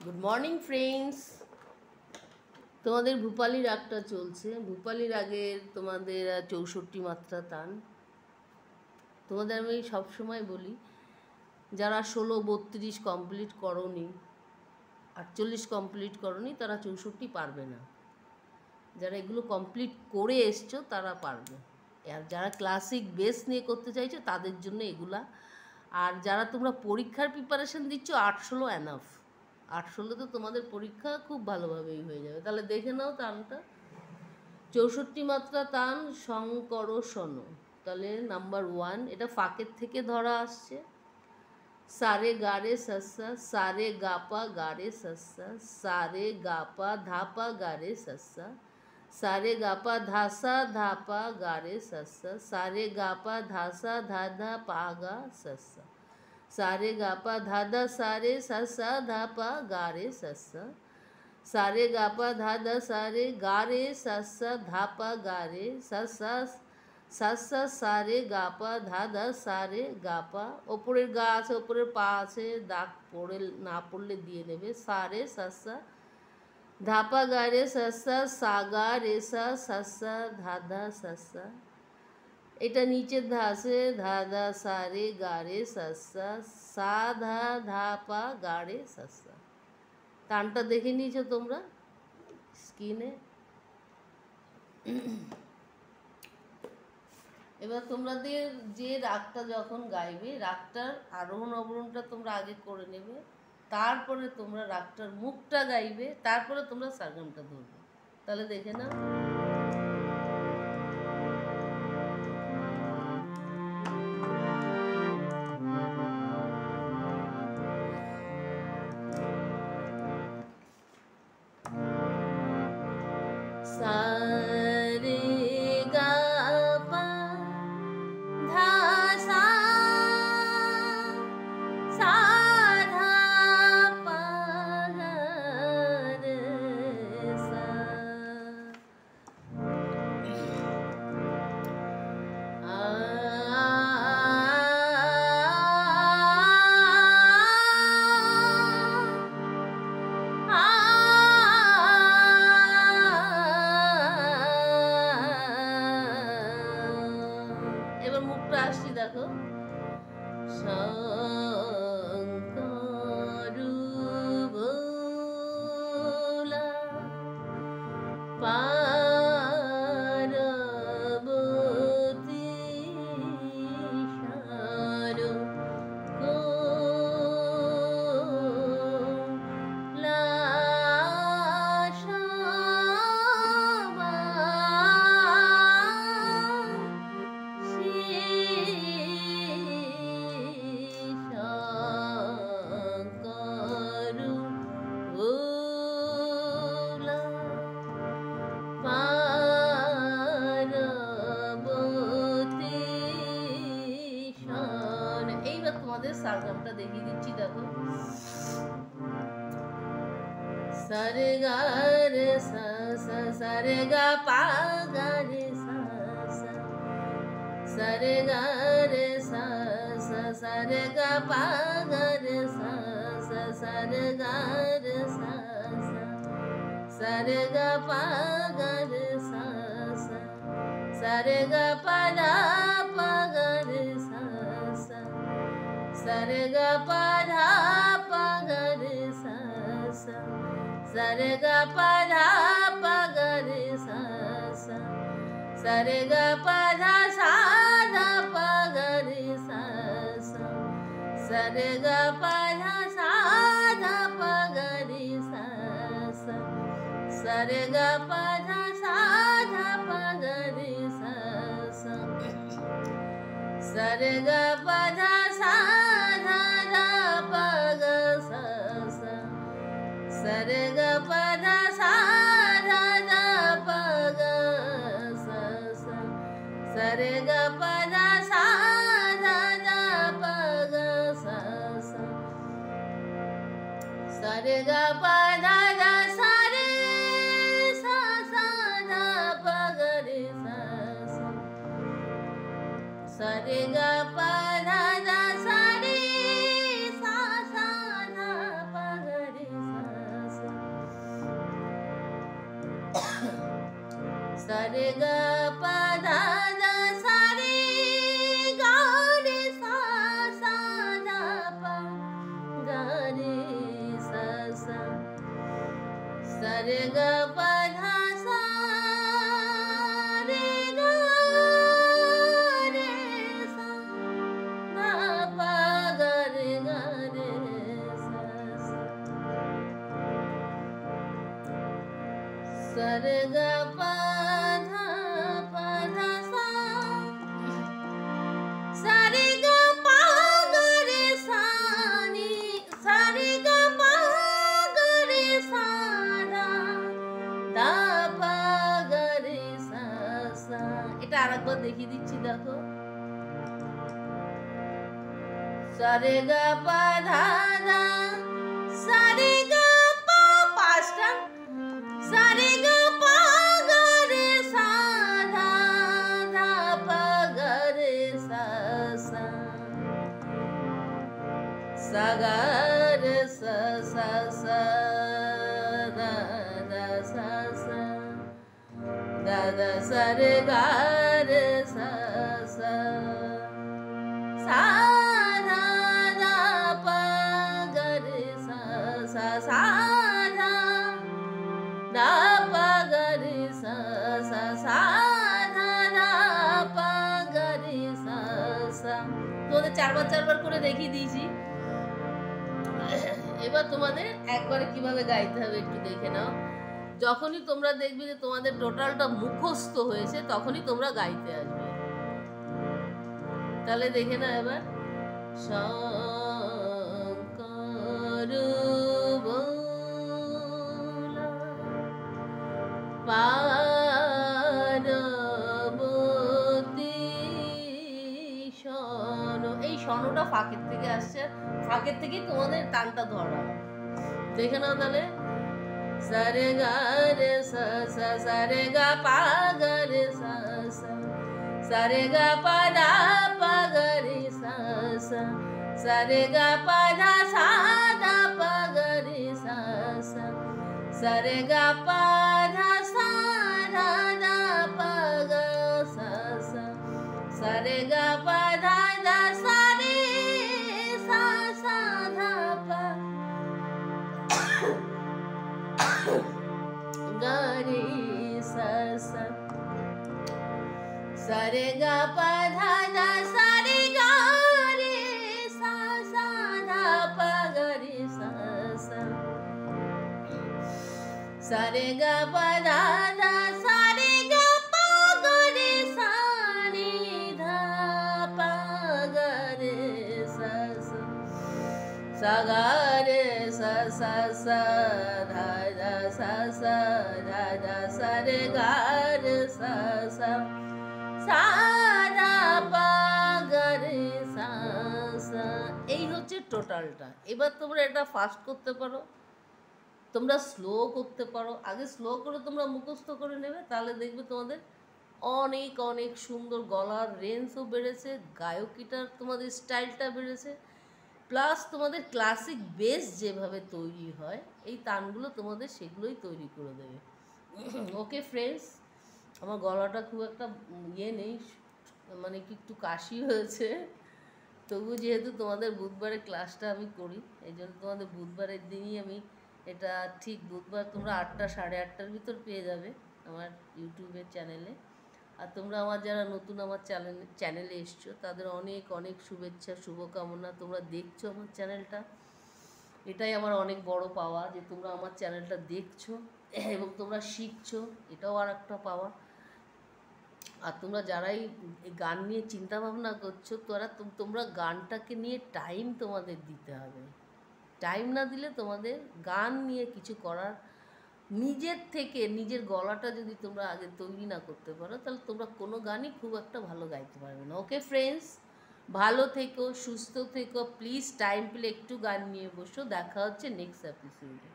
Good morning friends. তোমাদের ভূপালী রাগটা চলছে। ভূপালী রাগের তোমাদের 64 মাত্রা তান। তোমাদের আমি সবসময় বলি, যারা 16, 32 কমপ্লিট করনি, 48 কমপ্লিট করনি, তারা 64 পারবে না। যারা এগুলো কমপ্লিট করে এসছো তারা পারবে। আর যারা ক্লাসিক বেস নিয়ে করতে চাইছো তাদের জন্য এগুলা। আর যারা তোমরা পরীক্ষার প্রিপারেশন দিচ্ছ, 8-16 অ্যানাফ। 8-16 তোমাদের পরীক্ষা খুব ভালোভাবেই হয়ে যাবে। তাহলে দেখে নাও তানটা। 64 মাত্রা তান শঙ্কর শোনো। তাহলে নাম্বার 1, এটা ফাঁকের থেকে ধরা আসছে। সারে গারে সস্সা, সারে গাপা গারে সস্সা, সারে গাপা ধাপা গারে সস্সা, সারে গাপা ধাসা ধাপা গারে সস্সা, সারে গাপা ধাসা ধাধা পাগা সস্সা, সারে গাপা ধাধা সারে সস্সা ধাপা গারে সস্সা, সারে গাপা ধাধা সারে গারে সস্সা ধাপা গারে সস্সা, সস্সা সারে গাপা ধাধা সারে গাপা। ওপরের গা আছে, ওপরের পা আছে, দাগ পড়ে না পড়লে দিয়ে নেবে। সারে সস্সা ধাপা গারে সস্সা, সাগা রেসা সস্সা ধাধা সস্সা। এটা নিচের ধা আছে, ধাধা সারে গারে সস্সা, সা ধা ধাপা গারে সস্সা। টানটা দেখে নিয়েছো তোমরা স্ক্রিনে। এবার তোমাদের যে রাগটা যখন গাইবে, রাগটার আরোহণ অবরোহণটা তোমরা আগে করে নেবে, তারপরে তোমরা রাগটার মুখটা গাইবে, তারপরে তোমরা সারগামটা ধরবে। তাহলে দেখে নাও। সারে গা পা ধা সা, সা ধা পা গা রে সা। এবার মুখটা আসছি দেখো। শঙ্কর ভোলা পার্বতী সারো এইবার তোমাদের সারগামটা দেখিয়ে দিচ্ছি দেখো। সারে গা রে সা সা, সারে গা পা গা রে সা সা, সারে গা রে সা সা, সারে গা পা গা রে সা সা, সারে গা রে সা সা, সারে গা পা গা রে সা সা, সারে গা পা ধা পা গা রে সা সা, সারে গা পা ধা পা গা রে সা সা, সারে গা পা ধা পা গা রে সা সা, সারে গা পা ধা সা ধা পা গা রে সা সা, সারে গা পা ধা সা ধা পা গা রে সা সা, সারে গা পা ধা সা ধা পা গা রে সা সা, সারে গা পা ধা সা ধা ধা পা গা সা সা, সারে গা পা ধা সা ধা ধা পা গা সা সা, সারে গা পা ধা সা ধা ধা পা গা সা সা, সারে গা পা ধা ধা সা রে সা সা ধা পা গা রে সা সা, সারে গা পা ধা ধা সা রে সা সা ধা পা গা রে সা सा रे गा पा धा धा सा रे गा रे सा सा धा पा गा रे सा सा सा रे गा पा धा सा रे गा रे सा धा पा गा रे सा सा सा रे गा पा धा पा धा सा सा रे गा पा गा रे सा नी सा रे गा पा गा रे सा धा धा পা গা রে সা সা। এটা আরেকবার দেখিয়ে দিচ্ছি, দেখো। সা রে গা পা ধা ধা সা রে গা পা পাঁচটা সা রে গা পা গা রে সা ধা ধা পা গা রে সা সা সা গা রে সা সা সা ধা ধা সা সা ধা ধা সা রে গা রে সা সা সা ধা ধা পা গা রে সা সা সা ধা ধা পা গা রে সা সা সা ধা ধা পা গা রে সা সা। তোমাদের চারবার করে দেখিয়ে দিয়েছি। এবার তোমাদের একবারে কিভাবে গাইতে হবে একটু দেখে নাও। যখনই তোমরা দেখবে যে তোমাদের টোটালটা মুখস্থ হয়েছে তখনই তোমরা গাইতে আসবে। তাহলে দেখে নাও এবার। শঙ্কর ভোলা পার্বতী শোন। এই শোনটা ফাঁকের থেকে আসছে, ফাঁকের থেকেই তোমাদের টানটা ধরা। দেখে নাও তাহলে। सा रे गा रे सा सा सा रे गा पा गा रे सा सा सा रे गा पा धा पा गा रे सा सा सा रे गा पा धा सा धा पा गा रे सा सा सा रे गा पा धा सा धा धा पा गा सा सा सा रे गा पा धा धा सा रे सा सा धा पा गा रे सा सा सा रे गा पा धा धा सा रे गा रे सा सा धा पा गा रे सा सा सा रे गा पा धा धा सा रे गा पा गा रे सा नी धा पा गा रे सा सा सा गा रे सा सा सा धा धा सा सा धा धा सा रे गा रे सा सा सा धा পা গা রে সা সা। এই হচ্ছে টোটালটা। এবার তোমরা এটা ফাস্ট করতে পারো, তোমরা স্লো করতে পারো। আগে স্লো করে তোমরা মুখস্থ করে নেবে, তাহলে দেখবে তোমাদের অনেক অনেক সুন্দর গলার রেঞ্জও বেড়েছে, গায়কিটার তোমাদের স্টাইলটা বেড়েছে, প্লাস তোমাদের ক্লাসিক বেস যেভাবে তৈরি হয় এই তানগুলো তোমাদের সেগুলোই তৈরি করে দেবে। ওকে ফ্রেন্ডস, আমার গলাটা খুব একটা নেই, মানে কি একটু কাশি হয়েছে, তবু যেহেতু তোমাদের বুধবারে ক্লাসটা আমি করি, এই জন্য তোমাদের বুধবারের দিনই আমি এটা ঠিক বুধবার তোমরা 8টা সাড়ে 8টার ভিতর পেয়ে যাবে আমার ইউটিউবের চ্যানেলে। আর তোমরা আমার যারা নতুন আমার চ্যানেলে এসছো তাদের অনেক অনেক শুভেচ্ছা, শুভকামনা। তোমরা দেখছো আমার চ্যানেলটা, এটাই আমার অনেক বড় পাওয়া যে তোমরা আমার চ্যানেলটা দেখছো এবং তোমরা শিখছো, এটাও আর একটা পাওয়া। আর তোমরা যারাই গান নিয়ে চিন্তা ভাবনা করছো তোমরা গানটাকে নিয়ে টাইম তোমাদের দিতে হবে। টাইম না দিলে তোমাদের গান নিয়ে কিছু করার, নিজের থেকে নিজের গলাটা যদি তোমরা আগে তৈরি না করতে পারো তাহলে তোমরা কোনো গানই খুব একটা ভালো গাইতে পারবে না। ওকে ফ্রেন্ডস, ভালো থেকো, সুস্থ থেকো, প্লিজ টাইম পেলে একটু গান নিয়ে বসো। দেখা হচ্ছে নেক্সট এপিসোডে।